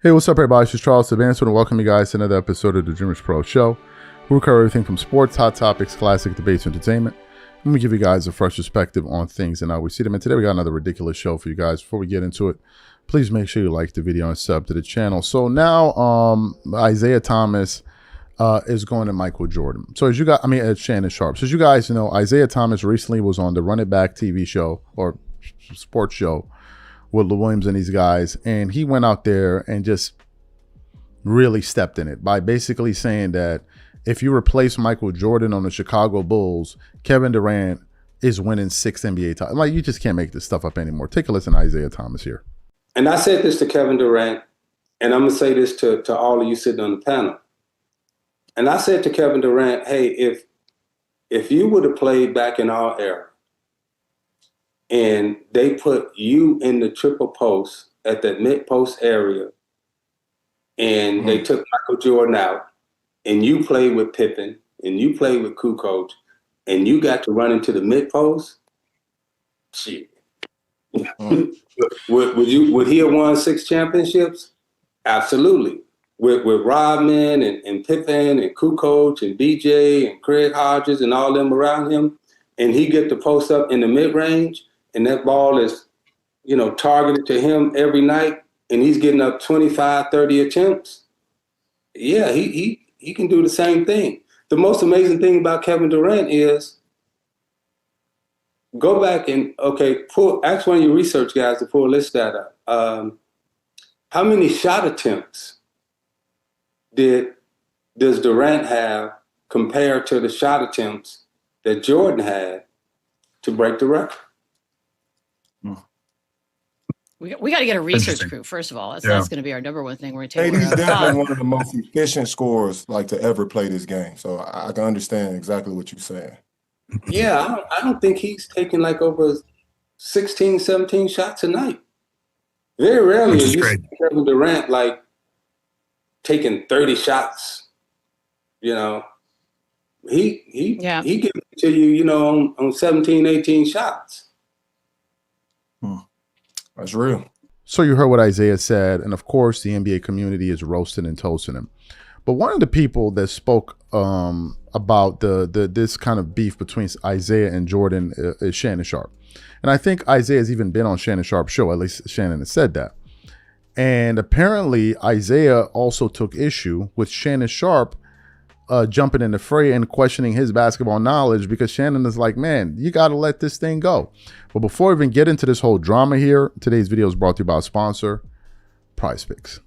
Hey, what's up, everybody? This is Charles Advance, and welcome you guys to another episode of the DREAMERSPRO show. We cover everything from sports, hot topics, classic debates, entertainment. And we give you guys a fresh perspective on things and how we see them. And today we got another ridiculous show for you guys. Before we get into it, please make sure you like the video and sub to the channel. So now Isiah Thomas is going to Michael Jordan. So as you guys, Shannon Sharpe. So as you guys know, Isiah Thomas recently was on the Run It Back TV show or sports show with Lou Williams and these guys, and he went out there and just really stepped in it by basically saying that if you replace Michael Jordan on the Chicago Bulls, Kevin Durant is winning 6 NBA titles. Like, you just can't make this stuff up anymore. Take a listen to Isiah Thomas here. And I said this to Kevin Durant, and I'm going to say this to all of you sitting on the panel. And I said to Kevin Durant, hey, if you would have played back in our era, and they put you in the triple post at that mid-post area, and they took Michael Jordan out, and you played with Pippen, and you played with Kukoc, and you got to run into the mid-post, shit. Would he have won 6 championships? Absolutely. With Rodman and Pippen and Kukoc and BJ and Craig Hodges and all them around him, and he get the post up in the mid-range, and that ball is, targeted to him every night, and he's getting up 25, 30 attempts. Yeah, he can do the same thing. The most amazing thing about Kevin Durant is, go back and, ask one of your research guys to pull this stat up. How many shot attempts does Durant have compared to the shot attempts that Jordan had to break the record? We got to get a research crew, first of all. That's going to be our number one thing we're going to take. He's definitely one of the most efficient scorers to ever play this game. So I can understand exactly what you're saying. Yeah, I don't think he's taking like over 16, 17 shots a night. Very rarely is you see Kevin Durant like taking 30 shots. He gives it to you, on 17, 18 shots. That's real. So you heard what Isiah said, and of course the NBA community is roasting and toasting him. But one of the people that spoke about this kind of beef between Isiah and Jordan is Shannon Sharpe. And I think Isiah has even been on Shannon Sharpe's show, at least Shannon has said that. And apparently Isiah also took issue with Shannon Sharpe jumping in the fray and questioning his basketball knowledge, because Shannon is like, man, you got to let this thing go. But before we even get into this whole drama here, today's video is brought to you by a sponsor, PrizePicks.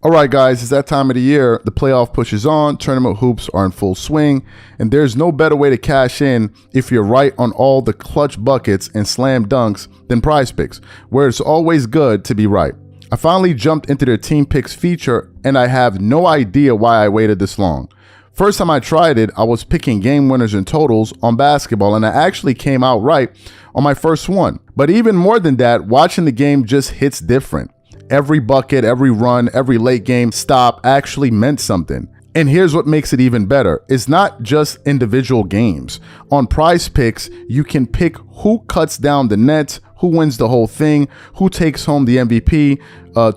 All right, guys, it's that time of the year. The playoff push is on. Tournament hoops are in full swing, and there's no better way to cash in if you're right on all the clutch buckets and slam dunks than PrizePicks, where it's always good to be right. I finally jumped into their Team Picks feature, and I have no idea why I waited this long. First time I tried it, I was picking game winners and totals on basketball, and I actually came out right on my first one. But even more than that, watching the game just hits different. Every bucket, every run, every late game stop actually meant something. And here's what makes it even better. It's not just individual games. On PrizePicks, you can pick who cuts down the nets, who wins the whole thing, who takes home the MVP,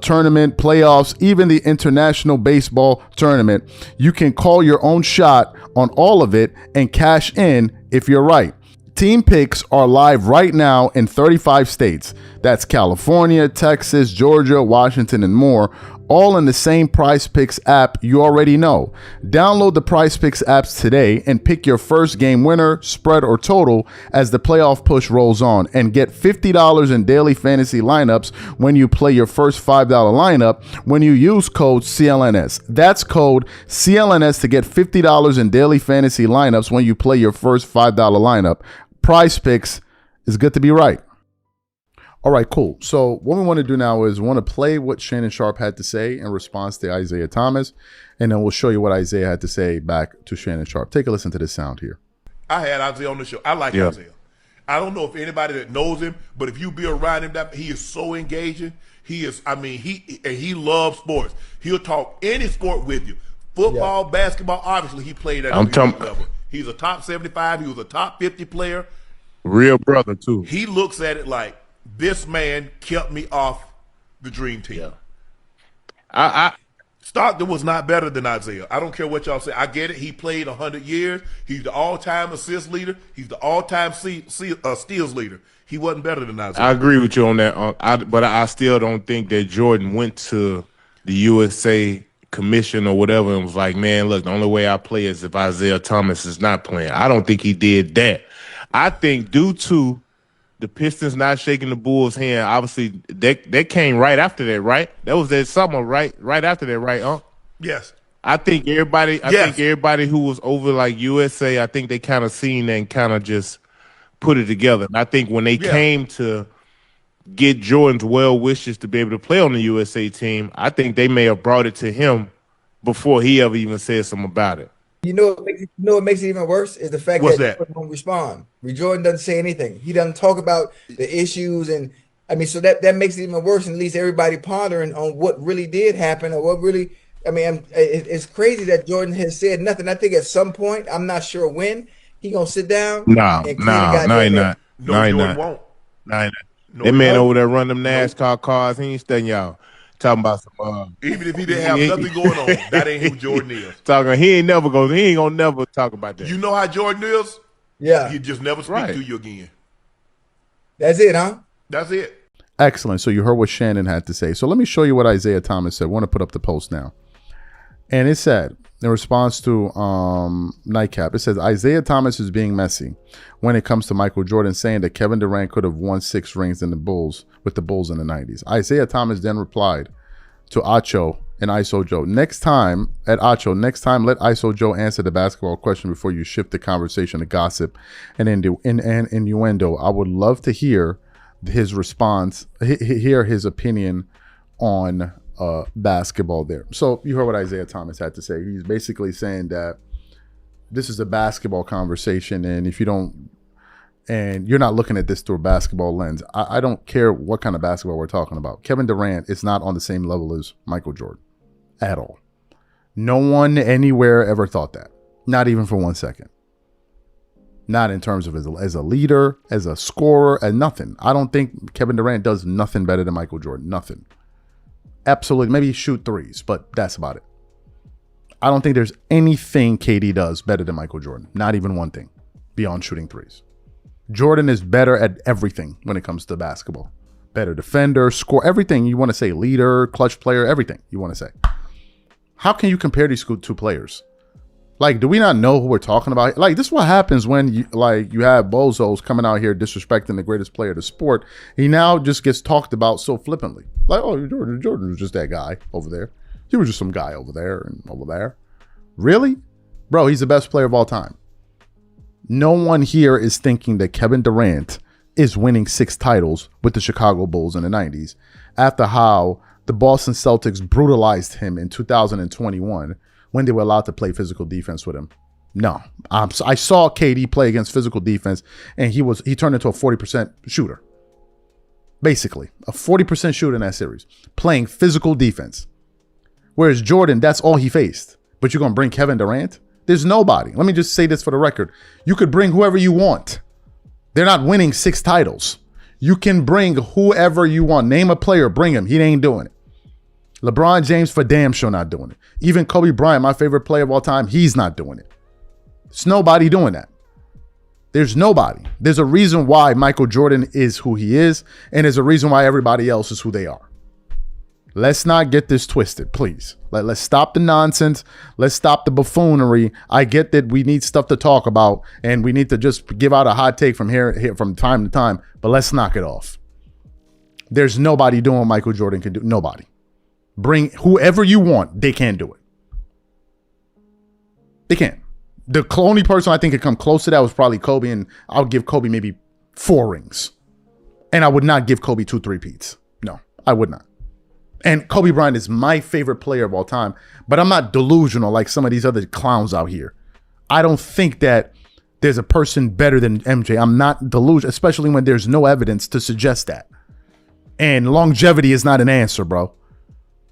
tournament, playoffs, even the international baseball tournament. You can call your own shot on all of it and cash in if you're right. Team Picks are live right now in 35 states. That's California, Texas, Georgia, Washington, and more, all in the same PrizePicks app you already know. Download the PrizePicks apps today and pick your first game winner, spread, or total as the playoff push rolls on, and get $50 in daily fantasy lineups when you play your first $5 lineup when you use code CLNS. That's code CLNS to get $50 in daily fantasy lineups when you play your first $5 lineup. PrizePicks is good to be right. All right, cool. So what we want to do now is we want to play what Shannon Sharpe had to say in response to Isiah Thomas, and then we'll show you what Isiah had to say back to Shannon Sharpe. Take a listen to this sound here. I had Isiah on the show. I like Isiah. I don't know if anybody that knows him, but if you be around him, he is so engaging. He is, he loves sports. He'll talk any sport with you. Football, basketball, obviously he played at a level. He's a top 75. He was a top 50 player. Real brother, too. He looks at it like, this man kept me off the dream team. Stockton was not better than Isiah. I don't care what y'all say. I get it. He played 100 years. He's the all-time assist leader. He's the all-time steals leader. He wasn't better than Isiah. I agree with you on that, but I still don't think that Jordan went to the USA commission or whatever and was like, man, look, the only way I play is if Isiah Thomas is not playing. I don't think he did that. I think due to the Pistons not shaking the Bulls' hand, obviously that came right after that, right? That was that summer, right? Right after that, right? Yes. I think everybody who was over like USA, I think they kind of seen that and kind of just put it together. And I think when they came to get Jordan's well wishes to be able to play on the USA team, I think they may have brought it to him before he ever even said something about it. You know what makes it even worse is the fact that Jordan won't respond. Jordan doesn't say anything. He doesn't talk about the issues, and I mean, so that makes it even worse and leaves everybody pondering on what really did happen or what really. I mean, it's crazy that Jordan has said nothing. I think at some point, I'm not sure when, he gonna sit down. No, he not. No, Jordan won't. That man over there run them NASCAR cars. He ain't studying y'all. Talking about some even if he didn't have nothing going on, that ain't who Jordan is. He ain't gonna never talk about that. You know how Jordan is? Yeah. He just never speak to you again. That's it, huh? That's it. Excellent. So you heard what Shannon had to say. So let me show you what Isiah Thomas said. I want to put up the post now. And it said, in response to Nightcap, it says, Isiah Thomas is being messy when it comes to Michael Jordan, saying that Kevin Durant could have won 6 rings with the Bulls in the 90s. Isiah Thomas then replied to Acho and ISO Joe, next time, let ISO Joe answer the basketball question before you shift the conversation to gossip and innuendo. I would love to hear his response, hear his opinion on basketball there. So you heard what Isiah Thomas had to say. He's basically saying that this is a basketball conversation, and if you don't, and you're not looking at this through a basketball lens, I don't care what kind of basketball we're talking about. Kevin Durant is not on the same level as Michael Jordan at all. No one anywhere ever thought that. Not even for 1 second. Not in terms of as a leader, as a scorer, and nothing. I don't think Kevin Durant does nothing better than Michael Jordan. Nothing. Absolutely. Maybe shoot threes, but that's about it. I don't think there's anything KD does better than Michael Jordan. Not even one thing beyond shooting threes. Jordan is better at everything when it comes to basketball. Better defender, score, everything you want to say. Leader, clutch player, everything you want to say. How can you compare these two players? Like, do we not know who we're talking about? Like, this is what happens when you have bozos coming out here disrespecting the greatest player of the sport. He now just gets talked about so flippantly. Like, oh, Jordan was just that guy over there. He was just some guy over there and over there. Really? Bro, he's the best player of all time. No one here is thinking that Kevin Durant is winning 6 titles with the Chicago Bulls in the 90s after how the Boston Celtics brutalized him in 2021 when they were allowed to play physical defense with him. No. I saw KD play against physical defense, and he turned into a 40% shooter. Basically, a 40% shooter in that series, playing physical defense. Whereas Jordan, that's all he faced. But you're going to bring Kevin Durant? There's nobody. Let me just say this for the record. You could bring whoever you want. They're not winning 6 titles. You can bring whoever you want. Name a player, bring him. He ain't doing it. LeBron James for damn sure not doing it. Even Kobe Bryant, my favorite player of all time, he's not doing it. There's nobody doing that. There's nobody. There's a reason why Michael Jordan is who he is, and there's a reason why everybody else is who they are. Let's not get this twisted, please. Let's stop the nonsense. Let's stop the buffoonery. I get that we need stuff to talk about, and we need to just give out a hot take from here from time to time, but let's knock it off. There's nobody doing what Michael Jordan can do. Nobody. Bring whoever you want. They can't do it. They can't. The only person I think could come close to that was probably Kobe, and I would give Kobe maybe 4 rings. And I would not give Kobe 2 3-peats. No, I would not. And Kobe Bryant is my favorite player of all time, but I'm not delusional like some of these other clowns out here. I don't think that there's a person better than MJ. I'm not delusional, especially when there's no evidence to suggest that. And longevity is not an answer, bro.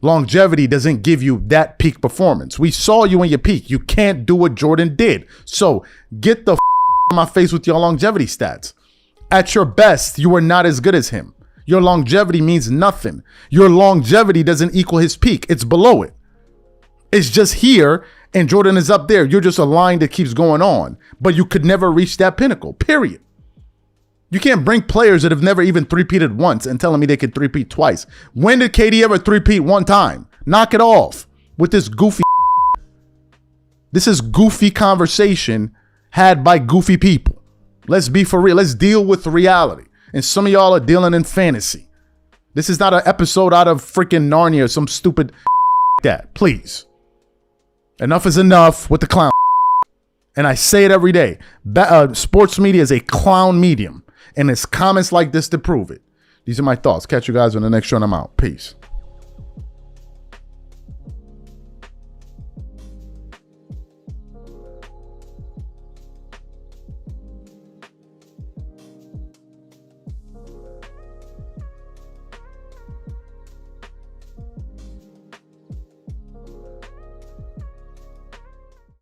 Longevity doesn't give you that peak performance. We saw you in your peak. You can't do what Jordan did. So get the out of my face with your longevity stats. At your best, you are not as good as him. Your longevity means nothing. Your longevity doesn't equal his peak. It's below it. It's just here, and Jordan is up there. You're just a line that keeps going on, but you could never reach that pinnacle, period. You can't bring players that have never even three-peated once and telling me they could three-peat twice. When did KD ever three-peat one time? Knock it off with this goofy. This is goofy conversation had by goofy people. Let's be for real. Let's deal with reality. And some of y'all are dealing in fantasy. This is not an episode out of freaking Narnia or some stupid that. Please. Enough is enough with the clown. And I say it every day. Sports media is a clown medium. And it's comments like this to prove it. These are my thoughts. Catch you guys on the next show and I'm out. Peace.